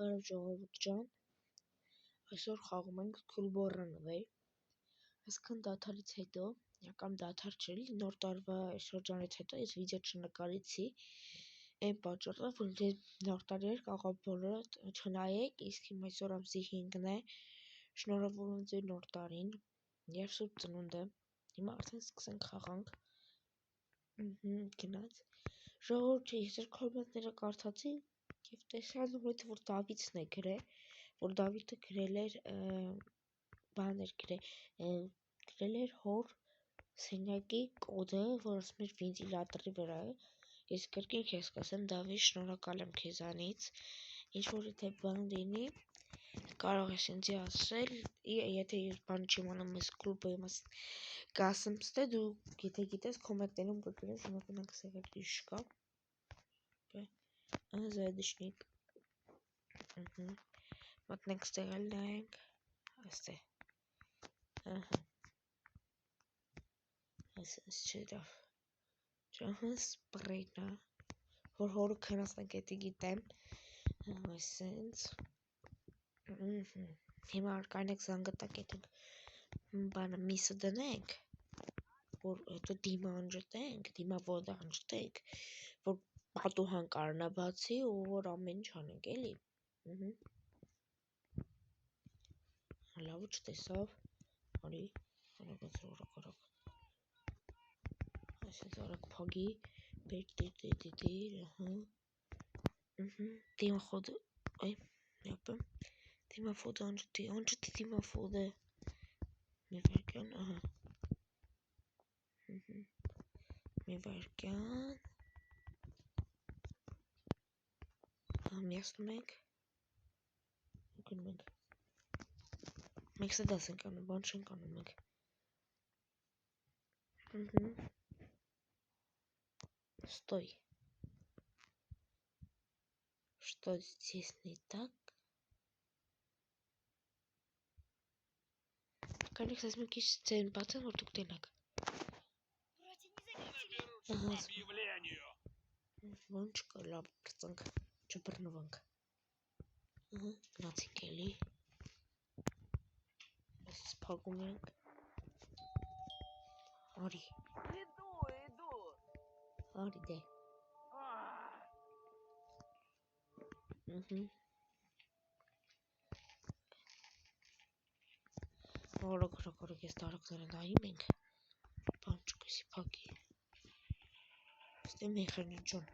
Բարև ժողովուրդ ջան, այսօր խաղում ենք Քուլբոռանովեյ, այսքան դադարից հետո, կամ դադար չէ, նոր տարվա շրջանից հետո ես վիդեո չնկարեցի, այն պատճառով, որ նոր տարի էր կարող բոլորը չնայեք, իսկ հիմա այսօր ամսի 5-ն է, շնորհավորում ձեր նոր տարին և Սուրբ Ծնունդը, հիմա արդեն սկսենք խաղանք, գնաց, ժողովուրդ ես ձեր կոմենտները կարդացի, և տեսա որ Դավիթն է գրել, որ Դավիթը գրել էր հոր սենյակի կոդը, որ ասում էր վենտիլատորի վրա է, ես կրկին քեզ կասեմ Դավիթ, շնորհակալ եմ քեզանից, ինչ-որ եթե բան լինի, կարող ես ինձ ասել, եթե ես բան չիմանամ ես կլուբի մասին, կասեմ ստե դու եթե գիտես կոմենտներում կգրես, հիմա գնանք սեղանի շկաֆ, Զայդիշնիկ, մտնենք ստեղել նայենք, այստեղ, այսպես չէ դավ, ջահը սպրեյնա, որ հորը քնասնագետի գիտեմ, այսենց, հիմա կանեք զանգտակ ետենք, բանը միսը դնենք, որ հետո դիմա անջտենք, դիմա ոդը անջտենք, որ պատուհան կարնա բացի ու որ ամեն ինչ անենք էլի, լավ ու չտեսավ, արի, արագ, այսպես արագ պագի, բեր դիր, դիմա խոդը, այ, նյապը, դիմա ֆոդը անջտի դիմա ֆոդը, մի վարկյան, մի վարկյան, միացնում ենք, գնում ենք, մենք սա դաս ենք անում, բան չենք անում ենք, стой, что здесь не так, կանեք ասում եք ինչ ձեն բացեն, որ դուք տենակ, ոնչ կա լավ պրծանք, չբրնվանք, գնացինք էլի, այսպես պագում ենք, արի, արի դե, Օրոք ես տարոքները նայում ենք, բան չկսի պագի, ստե մեխրնի ճոն,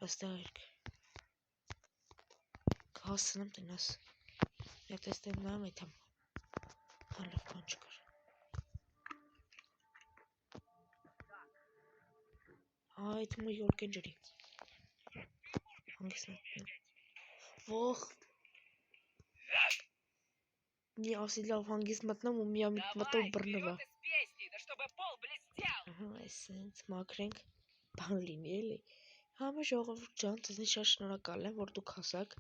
աստեղ երկ, կհասնամ տնաս, մեկ տեստեմ նայում էթամ, հալավ բան չկար, այդ մը յորկ են ջրի, հանգիս մտնեմ, ոխ, մի ասի լավ հանգիս մտնեմ ու միամիտ մտով բրնվա, այսենց մակրենք, բան լինի էլի, համը ժողովուրդ ջան, ձեզնի շատ շնորհակալ եմ, որ դուք հասաք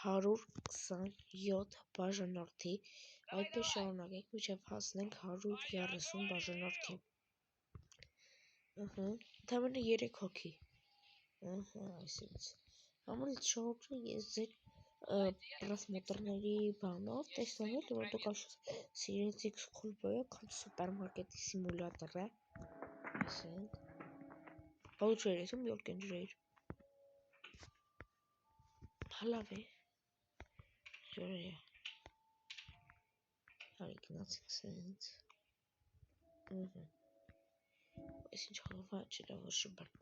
127 բաժանորդի, այդպես շարունակենք, մինչև հասնենք 130 բաժանորդի, ընդամենը 3 հոգի, այսպես, համարից ժողովուրդ ես ձեր պրասմոտրների բանով տեսնում եք, որ դուք սիրեցիք Քուլբոյը, կամ սուպերմարկետի սիմուլյատոր է, այսենք, բաղ չէր եսում, յորկ են ջրեիր, հալավ է, ջրեր է, հարի գնացինք սենց, այս ինչ հալվա չրա որ շբար,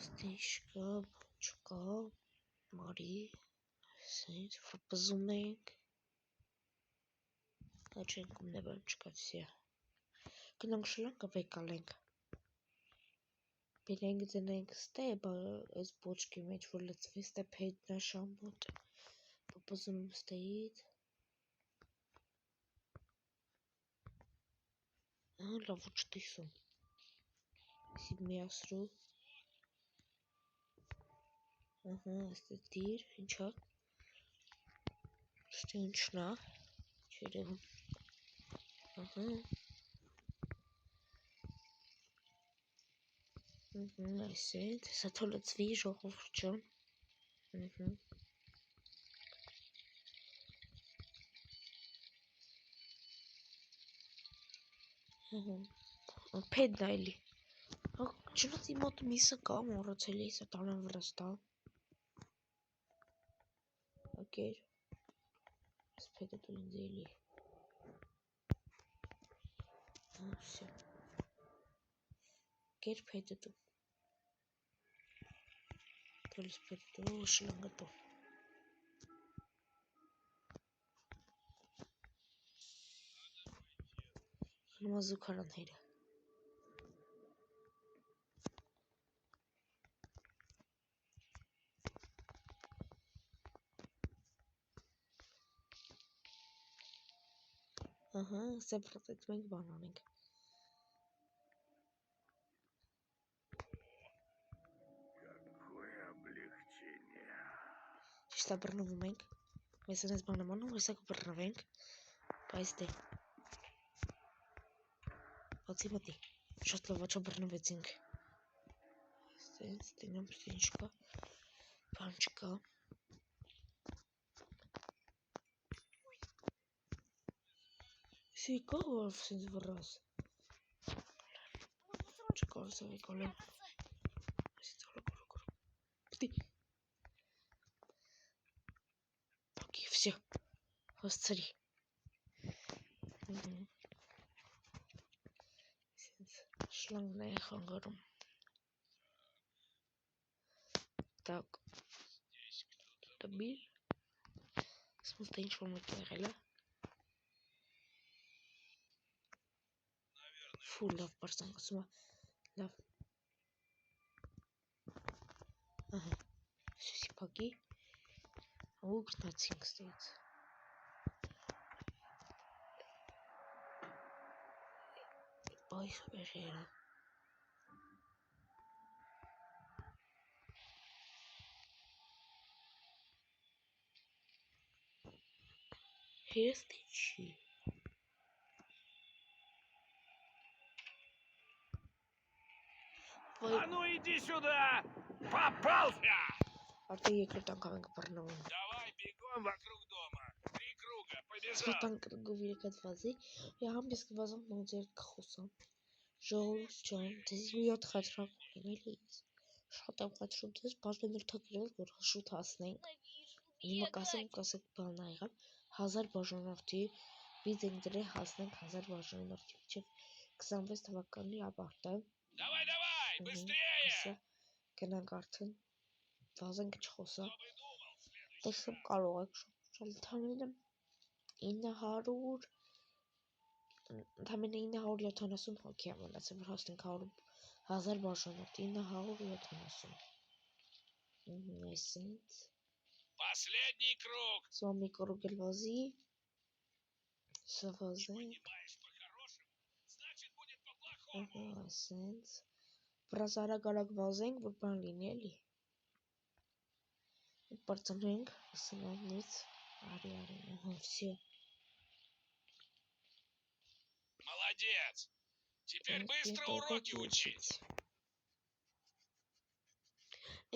ստե շկա, չկա, մարի, այսենց, վրպզում ենք, չենք ումն է բան չկացիա, գնանք շլանքը վեկալենք, բերենք ձնենք ստե, այս բոչկի մեջ, որ լծվի ստե պեյտնա շամբոտ, պպզում ստեից, լավ ու չտիսում, իսի միասրու, աստե դիր, ինչա, ստե ինչնա, չերևում, Այսինքն, հեսա թոլացվի ժողովուրդ ջան։ Փեդ նայելի։ Չնայած իմ մոտ միսը կա, մոռացել էի, սա տանեմ վրաս տա։ Ակեր։ Այս փեդը դու ինձ էլի։ Всё։ Ակեր փեդը դու։ Դոլիս փեդը դու շլանգը դու։ Մազուկարան հերը։ Ահա, սա պրոկտետ մենք բան անենք։ Ճիշտ է բռնվում ենք։ Mēs այնպես բան եմ անում, հեսա կբռնվենք։ Բայց դե։ Մոտի։ Շատ լավ աչա բռնվեցինք։ Ստենց, տենամ ինչ կա։ Բան չկա։ Սի կա որ սենց վրաս։ Չկա սավի կոլեմ։ Այսից հորը։ Պտի։ Պակի, վսյա։ Հոսցրի։ Շլանգն է խանգարում։ Так. Добил. Смотри, что мы делали. Фу, лав, парсан, косма. Лав. Ага. Все, сипаги. Лук на цинк стоит. Ой, бежала. Хестичи. А ну иди сюда! Попался! А ты ей там каменка порнул. Давай бегом вокруг дома. 3 круга, побежал. Сватан круговые кадвазы. Я вам без квазом модер кхусам. Ժողովուրդ ջան, դες մի հատ խաթրակ ունեմ էլի։ Շատ եմ խաթրում դες, բաժնում եմ թակերել, որ շուտ հասնենք։ Հիմա կասեք բան ա եղավ, 1000 բաժանորդի, biz ենք դրել հասնենք 1000 բաժանորդի, մինչև 26 թվականի ապարտը։ Давай, быстрее! Գնանք արդեն, վազենք չխոսա։ Տեսում կարող եք շոտ ընդամենը 900 Ընդամենը 970 հոգի է մնացել, որ հասնենք 1000 բաժանորդ, 970։ Այսինքն։ Последний круг. Սա մի կրուգ էլ վազի։ Սա վազենք։ Значит, будет по-плохому. Այսինքն։ Պրասարագարակ վազենք, որ բան լինի էլի։ Բարձրենք, սնանից, արի, всё։ Молодец. Теперь быстро уроки учить.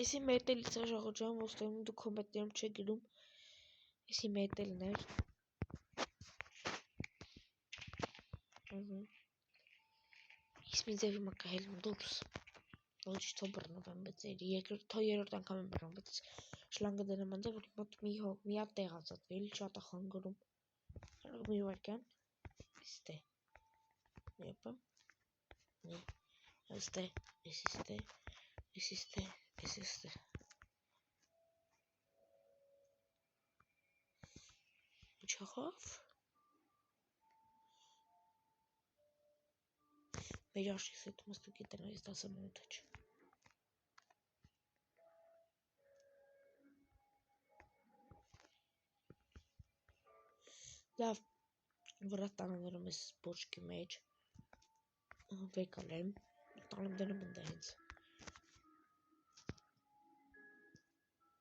Էսի մետելից է ժողոջան, ոստայում դու կոմետներում չէ գիրում, էսի մետելն էր, ես մի ձևի մակա հելում դուրս, ոչ թո բրնով եմ բծերի, թո երորդ անգամ եմ բրնով, բայց շլանգը դենեմ անձը, որ մոտ մի հատ տեղ ածատվի, էլի շատ է խանգարում, մի վարկյան, իստե, եպա, իստե, Este. Չախով։ Մեր աշիս հետ մստուկի տնայից 10 մինուտ է։ Լավ, վրաս տանաներում ես բոչկի մեջ, վեկալ եմ, տանեմ դնում ընդ հենց։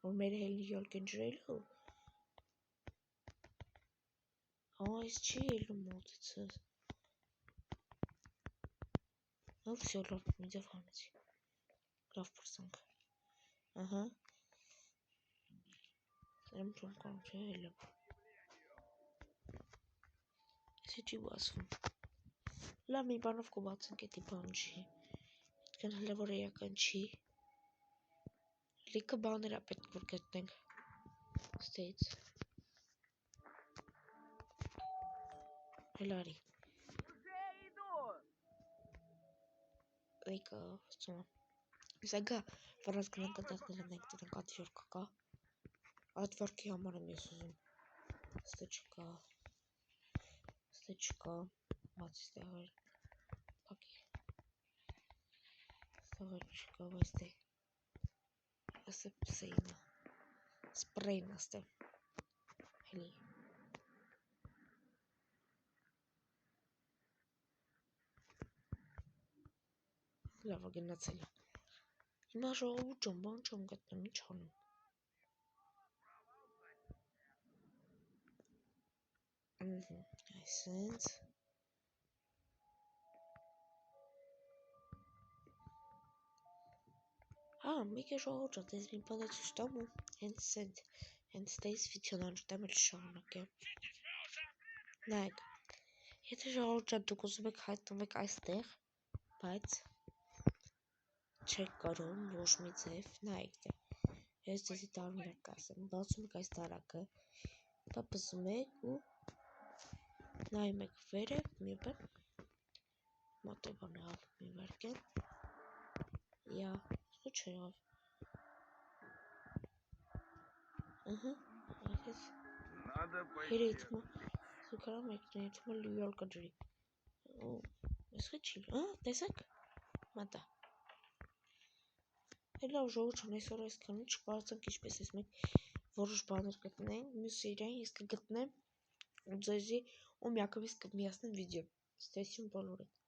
Որ մեր հելնի յոլք են ջրելու։ Այս չի ելում մոտիցս։ Ով всё լավ մի ձև հանեցի։ Լավ փորձանք։ Ահա։ Եմ չեմ կարող չէ հելը։ Իսկ չի բացվում։ Լավ մի բանով կբացենք, էդի բան չի։ Այդքան հլը որ էական չի։ Լիքը բաներ է պետք որ գտնենք։ Ստեյց։ Հելարի։ Լիքը ծոն։ Իսկ գա վրաս գնանք դատնել ենք դրանք ատվորք կա։ Ատվորքի համար եմ ես ուզում։ Ստե չկա։ Բացի ստեղել։ Փակի։ Ստեղել չկա, բայց դե։ Ասե պսեյնա։ Սպրեյնա ստե։ Հելի։ Լավ գնացել է։ Հիմա ժողովուրդ ջան, բան չեմ գտնում, ինչ անեմ։ Այսենց։ Հա, մի քիչ ժողովուրդ ջան, դες մի բան ցույց տամ ու հենց դες վիդեոն անջտեմ էլ շարունակեմ։ Նայեք։ Եթե ժողովուրդ ջան դուք ուզում եք հայտնվեք այստեղ, բայց չեք կարող ոչ մի ձև, նայեք դե։ Ես ձեզի տարբերակ կասեմ, բացում եք այս դարակը, դա բզում եք ու նայում եք վերև, մի բան մոտեվան աղ մի վարկեն, յա, ու չեղավ, այդես, հերեիցմա, սուկարամ եկնեիցմա լույալ կջրի, ես խիչի, տեսակ, մատա, լավ ժողովուրդ ջան, այսօր այսքանը չկարծեմ ինչպես ես մենք որոշ բաներ գտնենք, մյուս իրեն ես կգտնեմ ու ձեզի ու միակվից կմիացնեմ վիդեո, ստեսյուն բոլոր հետ